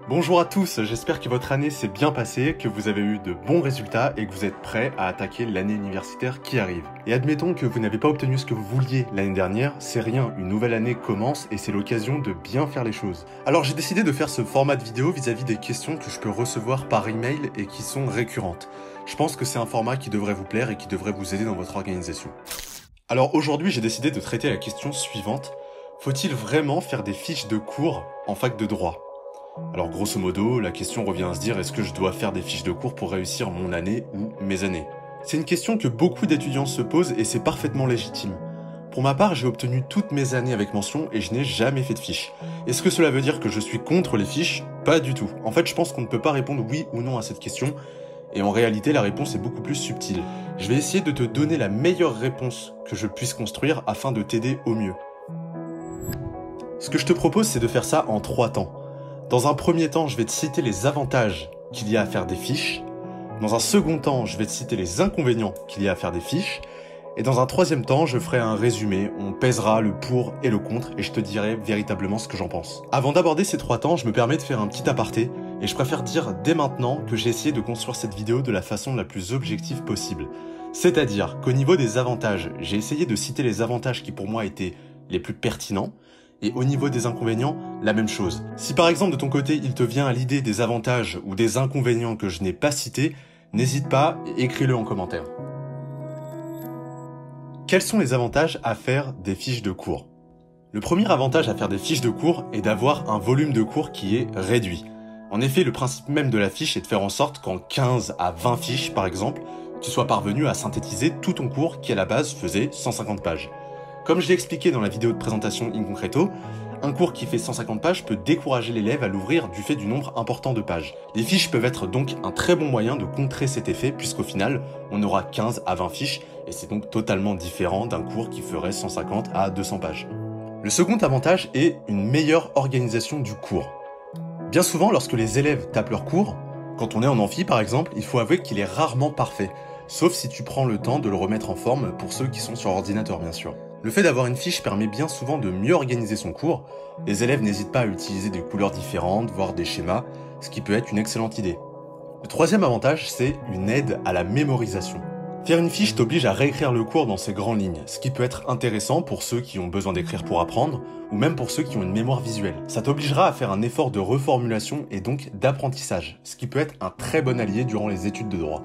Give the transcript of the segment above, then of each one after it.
Bonjour à tous, j'espère que votre année s'est bien passée, que vous avez eu de bons résultats et que vous êtes prêts à attaquer l'année universitaire qui arrive. Et admettons que vous n'avez pas obtenu ce que vous vouliez l'année dernière, c'est rien, une nouvelle année commence et c'est l'occasion de bien faire les choses. Alors j'ai décidé de faire ce format de vidéo vis-à-vis des questions que je peux recevoir par email et qui sont récurrentes. Je pense que c'est un format qui devrait vous plaire et qui devrait vous aider dans votre organisation. Alors aujourd'hui j'ai décidé de traiter la question suivante, faut-il vraiment faire des fiches de cours en fac de droit ? Alors grosso modo, la question revient à se dire est-ce que je dois faire des fiches de cours pour réussir mon année ou mes années ? C'est une question que beaucoup d'étudiants se posent et c'est parfaitement légitime. Pour ma part, j'ai obtenu toutes mes années avec mention et je n'ai jamais fait de fiches. Est-ce que cela veut dire que je suis contre les fiches ? Pas du tout. En fait, je pense qu'on ne peut pas répondre oui ou non à cette question et en réalité, la réponse est beaucoup plus subtile. Je vais essayer de te donner la meilleure réponse que je puisse construire afin de t'aider au mieux. Ce que je te propose, c'est de faire ça en 3 temps. Dans un premier temps, je vais te citer les avantages qu'il y a à faire des fiches. Dans un second temps, je vais te citer les inconvénients qu'il y a à faire des fiches. Et dans un troisième temps, je ferai un résumé, on pèsera le pour et le contre et je te dirai véritablement ce que j'en pense. Avant d'aborder ces 3 temps, je me permets de faire un petit aparté et je préfère dire dès maintenant que j'ai essayé de construire cette vidéo de la façon la plus objective possible. C'est-à-dire qu'au niveau des avantages, j'ai essayé de citer les avantages qui pour moi étaient les plus pertinents. Et au niveau des inconvénients, la même chose. Si par exemple de ton côté il te vient à l'idée des avantages ou des inconvénients que je n'ai pas cités, n'hésite pas et écris-le en commentaire. Quels sont les avantages à faire des fiches de cours ? Le premier avantage à faire des fiches de cours est d'avoir un volume de cours qui est réduit. En effet, le principe même de la fiche est de faire en sorte qu'en 15 à 20 fiches par exemple, tu sois parvenu à synthétiser tout ton cours qui à la base faisait 150 pages. Comme je l'ai expliqué dans la vidéo de présentation in concreto, un cours qui fait 150 pages peut décourager l'élève à l'ouvrir du fait du nombre important de pages. Les fiches peuvent être donc un très bon moyen de contrer cet effet puisqu'au final, on aura 15 à 20 fiches et c'est donc totalement différent d'un cours qui ferait 150 à 200 pages. Le second avantage est une meilleure organisation du cours. Bien souvent, lorsque les élèves tapent leur cours, quand on est en amphi par exemple, il faut avouer qu'il est rarement parfait, sauf si tu prends le temps de le remettre en forme pour ceux qui sont sur ordinateur bien sûr. Le fait d'avoir une fiche permet bien souvent de mieux organiser son cours. Les élèves n'hésitent pas à utiliser des couleurs différentes, voire des schémas, ce qui peut être une excellente idée. Le troisième avantage, c'est une aide à la mémorisation. Faire une fiche t'oblige à réécrire le cours dans ses grandes lignes, ce qui peut être intéressant pour ceux qui ont besoin d'écrire pour apprendre, ou même pour ceux qui ont une mémoire visuelle. Ça t'obligera à faire un effort de reformulation et donc d'apprentissage, ce qui peut être un très bon allié durant les études de droit.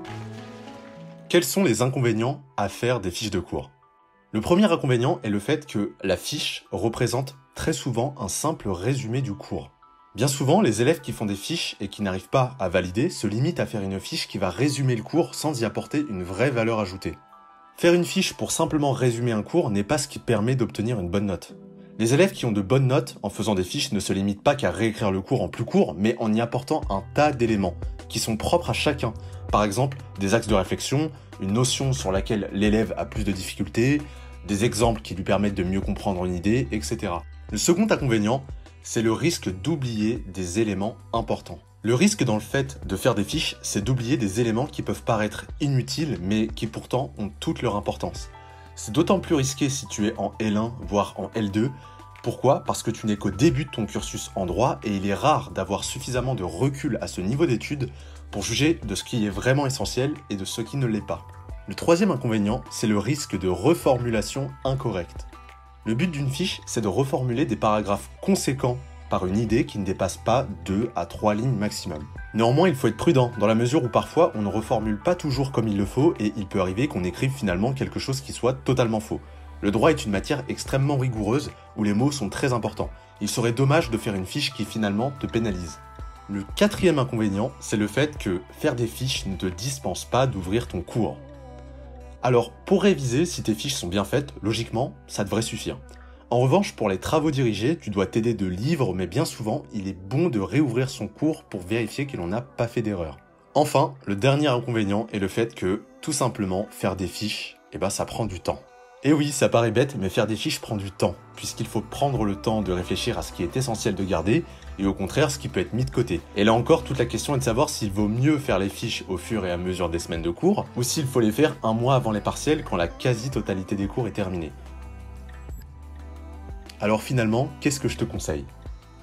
Quels sont les inconvénients à faire des fiches de cours ? Le premier inconvénient est le fait que la fiche représente très souvent un simple résumé du cours. Bien souvent, les élèves qui font des fiches et qui n'arrivent pas à valider se limitent à faire une fiche qui va résumer le cours sans y apporter une vraie valeur ajoutée. Faire une fiche pour simplement résumer un cours n'est pas ce qui permet d'obtenir une bonne note. Les élèves qui ont de bonnes notes en faisant des fiches ne se limitent pas qu'à réécrire le cours en plus court, mais en y apportant un tas d'éléments qui sont propres à chacun. Par exemple, des axes de réflexion, une notion sur laquelle l'élève a plus de difficultés, des exemples qui lui permettent de mieux comprendre une idée, etc. Le second inconvénient, c'est le risque d'oublier des éléments importants. Le risque dans le fait de faire des fiches, c'est d'oublier des éléments qui peuvent paraître inutiles, mais qui pourtant ont toute leur importance. C'est d'autant plus risqué si tu es en L1, voire en L2. Pourquoi ? Parce que tu n'es qu'au début de ton cursus en droit et il est rare d'avoir suffisamment de recul à ce niveau d'études pour juger de ce qui est vraiment essentiel et de ce qui ne l'est pas. Le troisième inconvénient, c'est le risque de reformulation incorrecte. Le but d'une fiche, c'est de reformuler des paragraphes conséquents par une idée qui ne dépasse pas 2 à 3 lignes maximum. Néanmoins, il faut être prudent, dans la mesure où parfois on ne reformule pas toujours comme il le faut et il peut arriver qu'on écrive finalement quelque chose qui soit totalement faux. Le droit est une matière extrêmement rigoureuse où les mots sont très importants. Il serait dommage de faire une fiche qui finalement te pénalise. Le quatrième inconvénient, c'est le fait que faire des fiches ne te dispense pas d'ouvrir ton cours. Alors, pour réviser, si tes fiches sont bien faites, logiquement, ça devrait suffire. En revanche, pour les travaux dirigés, tu dois t'aider de livres, mais bien souvent, il est bon de réouvrir son cours pour vérifier que l'on n'a pas fait d'erreur. Enfin, le dernier inconvénient est le fait que, tout simplement, faire des fiches, ça prend du temps. Et oui, ça paraît bête, mais faire des fiches prend du temps, puisqu'il faut prendre le temps de réfléchir à ce qui est essentiel de garder, et au contraire ce qui peut être mis de côté. Et là encore, toute la question est de savoir s'il vaut mieux faire les fiches au fur et à mesure des semaines de cours, ou s'il faut les faire un mois avant les partiels quand la quasi-totalité des cours est terminée. Alors finalement, qu'est-ce que je te conseille ?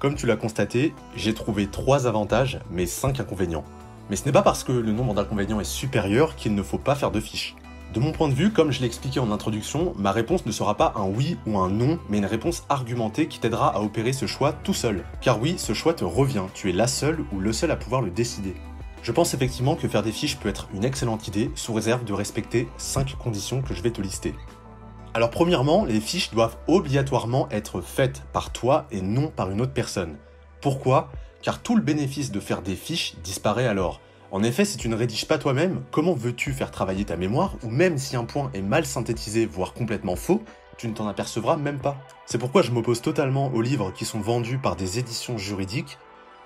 Comme tu l'as constaté, j'ai trouvé 3 avantages, mais 5 inconvénients. Mais ce n'est pas parce que le nombre d'inconvénients est supérieur qu'il ne faut pas faire de fiche. De mon point de vue, comme je l'ai expliqué en introduction, ma réponse ne sera pas un oui ou un non, mais une réponse argumentée qui t'aidera à opérer ce choix tout seul. Car oui, ce choix te revient, tu es la seule ou le seul à pouvoir le décider. Je pense effectivement que faire des fiches peut être une excellente idée, sous réserve de respecter 5 conditions que je vais te lister. Alors premièrement, les fiches doivent obligatoirement être faites par toi et non par une autre personne. Pourquoi ? Car tout le bénéfice de faire des fiches disparaît alors. En effet, si tu ne rédiges pas toi-même, comment veux-tu faire travailler ta mémoire, ou même si un point est mal synthétisé, voire complètement faux, tu ne t'en apercevras même pas. C'est pourquoi je m'oppose totalement aux livres qui sont vendus par des éditions juridiques,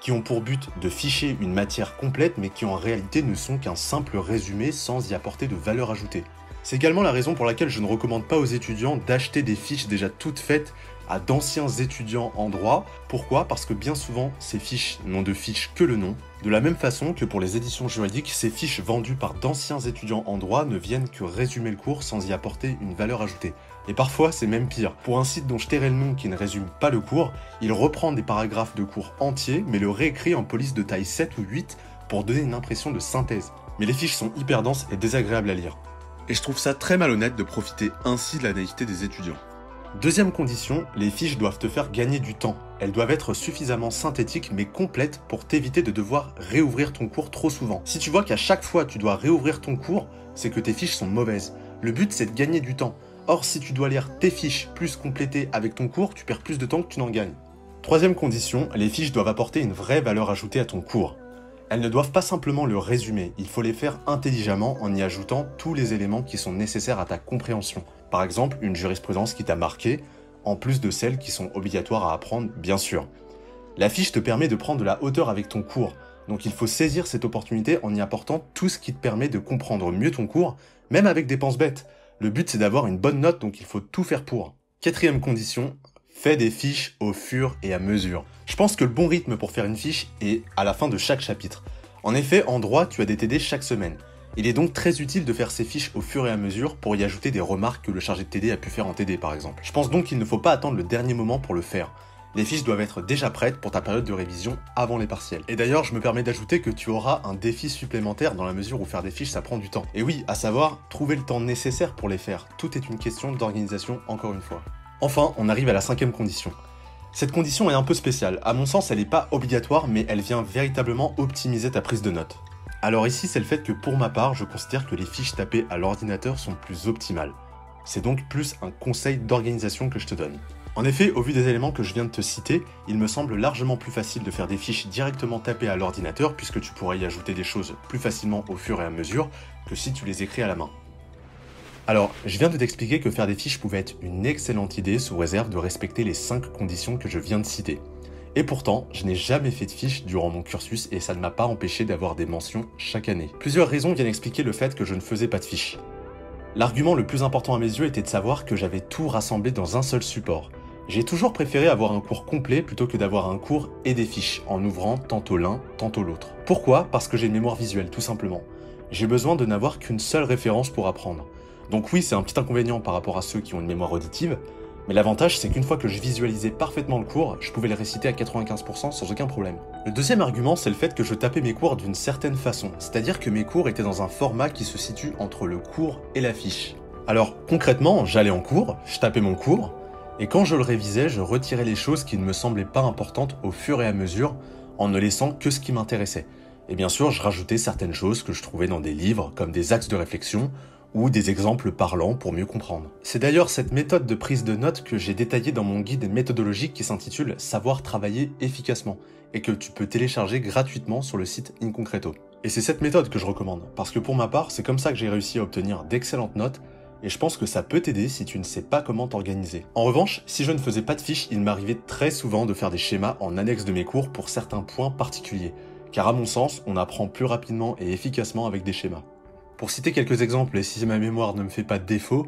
qui ont pour but de ficher une matière complète, mais qui en réalité ne sont qu'un simple résumé sans y apporter de valeur ajoutée. C'est également la raison pour laquelle je ne recommande pas aux étudiants d'acheter des fiches déjà toutes faites à d'anciens étudiants en droit. Pourquoi ? Parce que bien souvent, ces fiches n'ont de fiches que le nom. De la même façon que pour les éditions juridiques, ces fiches vendues par d'anciens étudiants en droit ne viennent que résumer le cours sans y apporter une valeur ajoutée. Et parfois, c'est même pire. Pour un site dont je tairai le nom qui ne résume pas le cours, il reprend des paragraphes de cours entiers, mais le réécrit en police de taille 7 ou 8 pour donner une impression de synthèse. Mais les fiches sont hyper denses et désagréables à lire. Et je trouve ça très malhonnête de profiter ainsi de la naïveté des étudiants. Deuxième condition, les fiches doivent te faire gagner du temps. Elles doivent être suffisamment synthétiques mais complètes pour t'éviter de devoir réouvrir ton cours trop souvent. Si tu vois qu'à chaque fois tu dois réouvrir ton cours, c'est que tes fiches sont mauvaises. Le but c'est de gagner du temps. Or si tu dois lire tes fiches plus complétées avec ton cours, tu perds plus de temps que tu n'en gagnes. Troisième condition, les fiches doivent apporter une vraie valeur ajoutée à ton cours. Elles ne doivent pas simplement le résumer, il faut les faire intelligemment en y ajoutant tous les éléments qui sont nécessaires à ta compréhension. Par exemple, une jurisprudence qui t'a marqué, en plus de celles qui sont obligatoires à apprendre, bien sûr. La fiche te permet de prendre de la hauteur avec ton cours, donc il faut saisir cette opportunité en y apportant tout ce qui te permet de comprendre mieux ton cours, même avec des penses bêtes. Le but c'est d'avoir une bonne note, donc il faut tout faire pour. Quatrième condition, fais des fiches au fur et à mesure. Je pense que le bon rythme pour faire une fiche est à la fin de chaque chapitre. En effet, en droit, tu as des TD chaque semaine. Il est donc très utile de faire ces fiches au fur et à mesure pour y ajouter des remarques que le chargé de TD a pu faire en TD par exemple. Je pense donc qu'il ne faut pas attendre le dernier moment pour le faire. Les fiches doivent être déjà prêtes pour ta période de révision avant les partiels. Et d'ailleurs, je me permets d'ajouter que tu auras un défi supplémentaire dans la mesure où faire des fiches ça prend du temps. Et oui, à savoir, trouver le temps nécessaire pour les faire. Tout est une question d'organisation encore une fois. Enfin, on arrive à la cinquième condition. Cette condition est un peu spéciale. À mon sens, elle n'est pas obligatoire, mais elle vient véritablement optimiser ta prise de notes. Alors ici, c'est le fait que pour ma part, je considère que les fiches tapées à l'ordinateur sont plus optimales. C'est donc plus un conseil d'organisation que je te donne. En effet, au vu des éléments que je viens de te citer, il me semble largement plus facile de faire des fiches directement tapées à l'ordinateur puisque tu pourras y ajouter des choses plus facilement au fur et à mesure que si tu les écris à la main. Alors, je viens de t'expliquer que faire des fiches pouvait être une excellente idée sous réserve de respecter les 5 conditions que je viens de citer. Et pourtant, je n'ai jamais fait de fiches durant mon cursus et ça ne m'a pas empêché d'avoir des mentions chaque année. Plusieurs raisons viennent expliquer le fait que je ne faisais pas de fiches. L'argument le plus important à mes yeux était de savoir que j'avais tout rassemblé dans un seul support. J'ai toujours préféré avoir un cours complet plutôt que d'avoir un cours et des fiches, en ouvrant tantôt l'un, tantôt l'autre. Pourquoi ? Parce que j'ai une mémoire visuelle, tout simplement. J'ai besoin de n'avoir qu'une seule référence pour apprendre. Donc oui, c'est un petit inconvénient par rapport à ceux qui ont une mémoire auditive, mais l'avantage c'est qu'une fois que je visualisais parfaitement le cours, je pouvais le réciter à 95% sans aucun problème. Le deuxième argument, c'est le fait que je tapais mes cours d'une certaine façon, c'est-à-dire que mes cours étaient dans un format qui se situe entre le cours et la fiche. Alors concrètement, j'allais en cours, je tapais mon cours, et quand je le révisais, je retirais les choses qui ne me semblaient pas importantes au fur et à mesure, en ne laissant que ce qui m'intéressait. Et bien sûr, je rajoutais certaines choses que je trouvais dans des livres, comme des axes de réflexion, ou des exemples parlants pour mieux comprendre. C'est d'ailleurs cette méthode de prise de notes que j'ai détaillée dans mon guide méthodologique qui s'intitule « Savoir travailler efficacement » et que tu peux télécharger gratuitement sur le site Inconcreto. Et c'est cette méthode que je recommande, parce que pour ma part, c'est comme ça que j'ai réussi à obtenir d'excellentes notes, et je pense que ça peut t'aider si tu ne sais pas comment t'organiser. En revanche, si je ne faisais pas de fiches, il m'arrivait très souvent de faire des schémas en annexe de mes cours pour certains points particuliers, car à mon sens, on apprend plus rapidement et efficacement avec des schémas. Pour citer quelques exemples, et si ma mémoire ne me fait pas de défaut,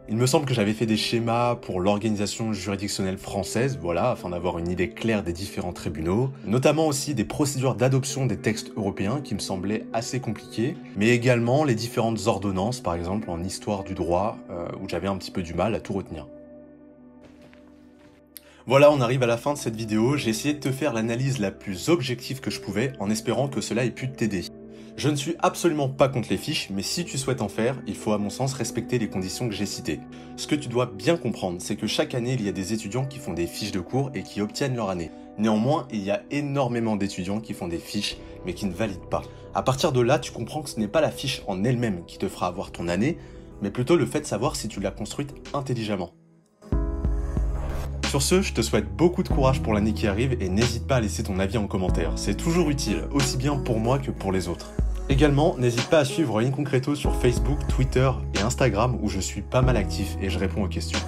il me semble que j'avais fait des schémas pour l'organisation juridictionnelle française, voilà, afin d'avoir une idée claire des différents tribunaux, notamment aussi des procédures d'adoption des textes européens qui me semblaient assez compliquées, mais également les différentes ordonnances, par exemple en histoire du droit, où j'avais un petit peu du mal à tout retenir. Voilà, on arrive à la fin de cette vidéo, j'ai essayé de te faire l'analyse la plus objective que je pouvais en espérant que cela ait pu t'aider. Je ne suis absolument pas contre les fiches, mais si tu souhaites en faire, il faut à mon sens respecter les conditions que j'ai citées. Ce que tu dois bien comprendre, c'est que chaque année, il y a des étudiants qui font des fiches de cours et qui obtiennent leur année. Néanmoins, il y a énormément d'étudiants qui font des fiches, mais qui ne valident pas. À partir de là, tu comprends que ce n'est pas la fiche en elle-même qui te fera avoir ton année, mais plutôt le fait de savoir si tu l'as construite intelligemment. Sur ce, je te souhaite beaucoup de courage pour l'année qui arrive et n'hésite pas à laisser ton avis en commentaire. C'est toujours utile, aussi bien pour moi que pour les autres. Également, n'hésite pas à suivre In Concreto sur Facebook, Twitter et Instagram où je suis pas mal actif et je réponds aux questions.